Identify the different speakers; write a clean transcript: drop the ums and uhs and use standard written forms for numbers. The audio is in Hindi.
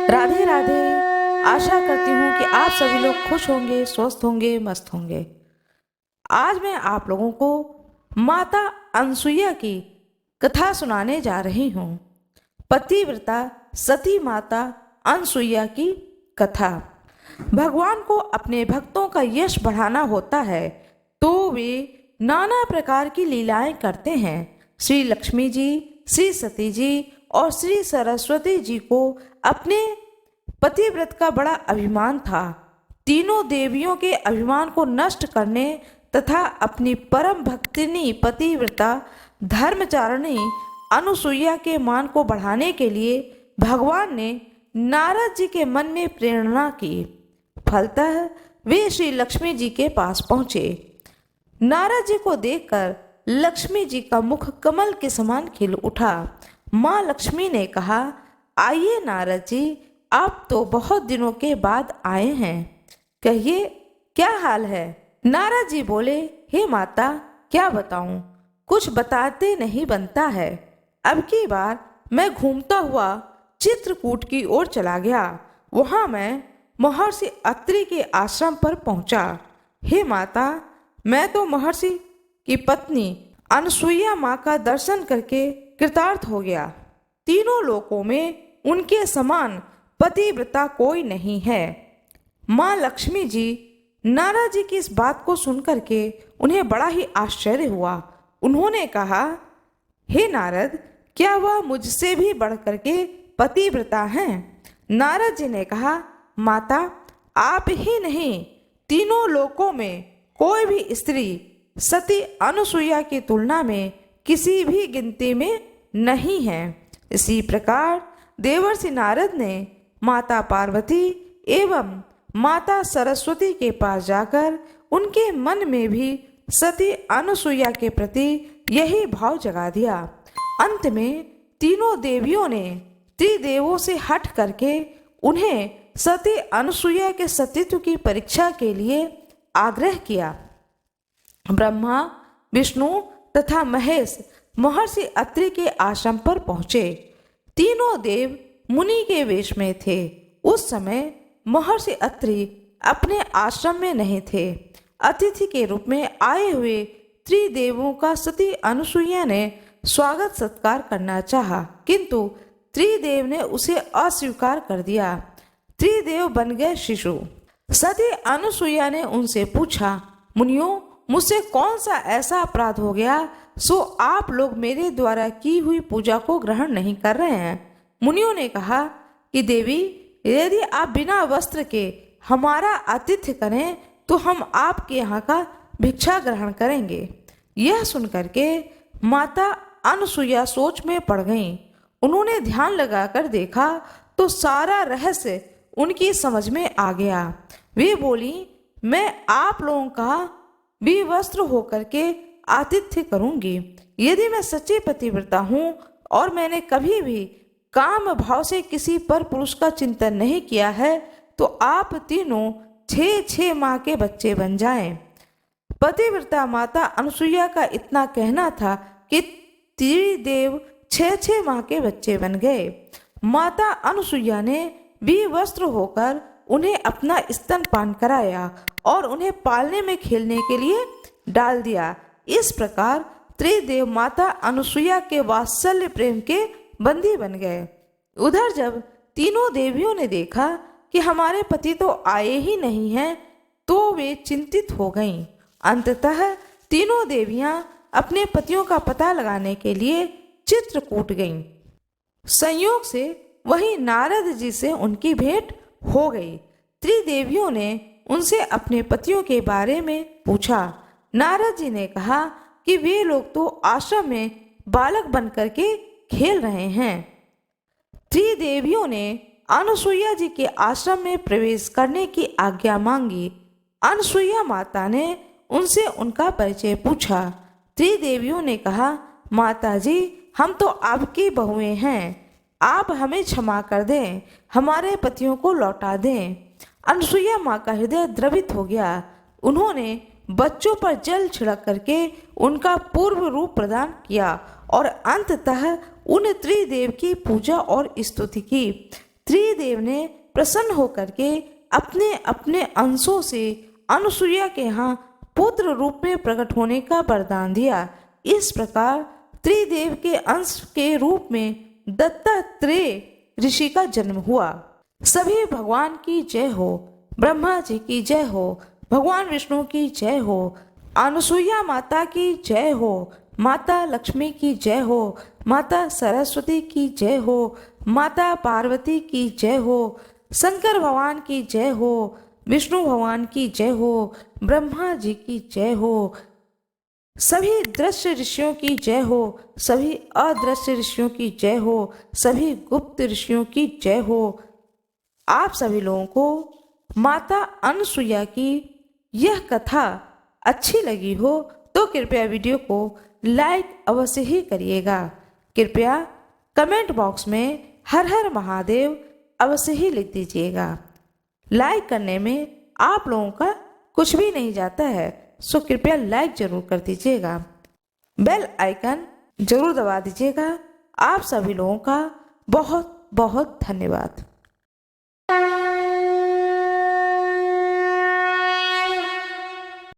Speaker 1: राधे राधे। आशा करती हूँ कि आप सभी लोग खुश होंगे, स्वस्थ होंगे, मस्त होंगे। आज मैं आप लोगों को माता अनसुईया की कथा सुनाने जा रही हूँ। पतिव्रता सती माता अनसुईया की कथा। भगवान को अपने भक्तों का यश बढ़ाना होता है तो वे नाना प्रकार की लीलाएं करते हैं। श्री लक्ष्मी जी, श्री सती जी और श्री सरस्वती जी को अपने पतिव्रत का बड़ा अभिमान था। तीनों देवियों के अभिमान को नष्ट करने तथा अपनी परम भक्तिनी पतिव्रता धर्मचारिणी अनुसुईया के मान को बढ़ाने के लिए भगवान ने नारद जी के मन में प्रेरणा की। फलतः वे श्री लक्ष्मी जी के पास पहुँचे। नारद जी को देखकर लक्ष्मी जी का मुख कमल के समान खिल उठा। माँ लक्ष्मी ने कहा, आइए नारद जी, आप तो बहुत दिनों के बाद आए हैं, कहिए क्या हाल है। नारद जी बोले, हे माता, क्या बताऊं, कुछ बताते नहीं बनता है। अब की बार मैं घूमता हुआ चित्रकूट की ओर चला गया। वहां मैं महर्षि अत्रि के आश्रम पर पहुंचा। हे माता, मैं तो महर्षि की पत्नी अनसुईया माँ का दर्शन करके कृतार्थ हो गया। तीनों लोकों में उनके समान पतिव्रता कोई नहीं है। माँ लक्ष्मी जी नारद जी की इस बात को सुनकर के उन्हें बड़ा ही आश्चर्य हुआ। उन्होंने कहा, हे नारद, क्या वह मुझसे भी बढ़कर के पतिव्रता हैं? नारद जी ने कहा, माता, आप ही नहीं, तीनों लोकों में कोई भी स्त्री सती अनुसुईया की तुलना में किसी भी गिनती में नहीं है। इसी प्रकार देवर्षि नारद ने माता पार्वती एवं माता सरस्वती के पास जाकर उनके मन में भी सती अनुसुईया के प्रति यही भाव जगा दिया। अंत में तीनों देवियों ने त्रिदेवों से हट करके उन्हें सती अनुसुईया के सतीत्व की परीक्षा के लिए आग्रह किया। ब्रह्मा, विष्णु तथा महेश महर्षि अत्रि के आश्रम पर पहुँचे। तीनों देव मुनि के वेश में थे। उस समय महर्षि अत्रि अपने आश्रम में नहीं थे। अतिथि के रूप में आए हुए त्रिदेवों का सती अनुसुईया ने स्वागत सत्कार करना चाहा, किंतु त्रिदेव ने उसे अस्वीकार कर दिया। त्रिदेव बन गए शिशु। सती अनुसुईया ने उनसे पूछा, मुनियों, मुझसे कौन सा ऐसा अपराध हो गया सो आप लोग मेरे द्वारा की हुई पूजा को ग्रहण नहीं कर रहे हैं? मुनियों ने कहा कि देवी, यदि आप बिना वस्त्र के हमारा आतिथ्य करें तो हम आपके यहाँ का भिक्षा ग्रहण करेंगे। यह सुनकर के माता अनुसुईया सोच में पड़ गईं। उन्होंने ध्यान लगाकर देखा तो सारा रहस्य उनकी समझ में आ गया। वे बोली, मैं आप लोगों का विवस्त्र होकर के आतिथ्य करूंगी। यदि मैं सच्ची पतिव्रता हूँ और मैंने कभी भी काम भाव से किसी पर पुरुष का चिंतन नहीं किया है तो आप तीनों 6 माह के बच्चे बन जाएं। पतिव्रता माता अनुसुईया का इतना कहना था कि त्रिदेव 6 माह के बच्चे बन गए। माता अनुसुईया ने विवस्त्र होकर उन्हें अपना स्तनपान कराया और उन्हें पालने में खेलने के लिए डाल दिया। इस प्रकार त्रिदेव माता अनुसुईया के वात्सल्य प्रेम के बंदी बन गए। उधर जब तीनों देवियों ने देखा कि हमारे पति तो आए ही नहीं हैं तो वे चिंतित हो गईं। अंततः तीनों देवियां अपने पतियों का पता लगाने के लिए चित्रकूट गईं। संयोग से वहीं नारद जी से उनकी भेंट हो गई। त्रिदेवियों ने उनसे अपने पतियों के बारे में पूछा। नारद जी ने कहा कि वे लोग तो आश्रम में बालक बनकर के खेल रहे हैं। त्रिदेवियों ने अनुसुईया जी के आश्रम में प्रवेश करने की आज्ञा मांगी। अनुसुईया माता ने उनसे उनका परिचय पूछा। त्रिदेवियों ने कहा, माता जी, हम तो आपकी बहुएं हैं, आप हमें क्षमा कर दें, हमारे पतियों को लौटा दें। अनुसुईया माँ का हृदय द्रवित हो गया। उन्होंने बच्चों पर जल छिड़क करके उनका पूर्व रूप प्रदान किया और अंततः उन त्रिदेव की पूजा और स्तुति की। त्रिदेव ने प्रसन्न होकर के अपने अपने अंशों से अनुसुईया के यहाँ पुत्र रूप में प्रकट होने का वरदान दिया। इस प्रकार त्रिदेव के अंश के रूप में दत्तात्रेय ऋषि का जन्म हुआ। सभी भगवान की जय हो, ब्रह्मा जी की जय हो, भगवान विष्णु की जय हो, अनुसुईया माता की जय हो, माता लक्ष्मी की जय हो, माता सरस्वती की जय हो, माता पार्वती की जय हो, शंकर भगवान की जय हो, विष्णु भगवान की जय हो, ब्रह्मा जी की जय हो, सभी दृश्य ऋषियों की जय हो, सभी अदृश्य ऋषियों की जय हो, सभी गुप्त ऋषियों की जय हो। आप सभी लोगों को माता अनुसुईया की यह कथा अच्छी लगी हो तो कृपया वीडियो को लाइक अवश्य ही करिएगा। कृपया कमेंट बॉक्स में हर हर महादेव अवश्य ही लिख दीजिएगा। लाइक करने में आप लोगों का कुछ भी नहीं जाता है, सो कृपया लाइक जरूर कर दीजिएगा। बेल आइकन जरूर दबा दीजिएगा। आप सभी लोगों का बहुत बहुत धन्यवाद।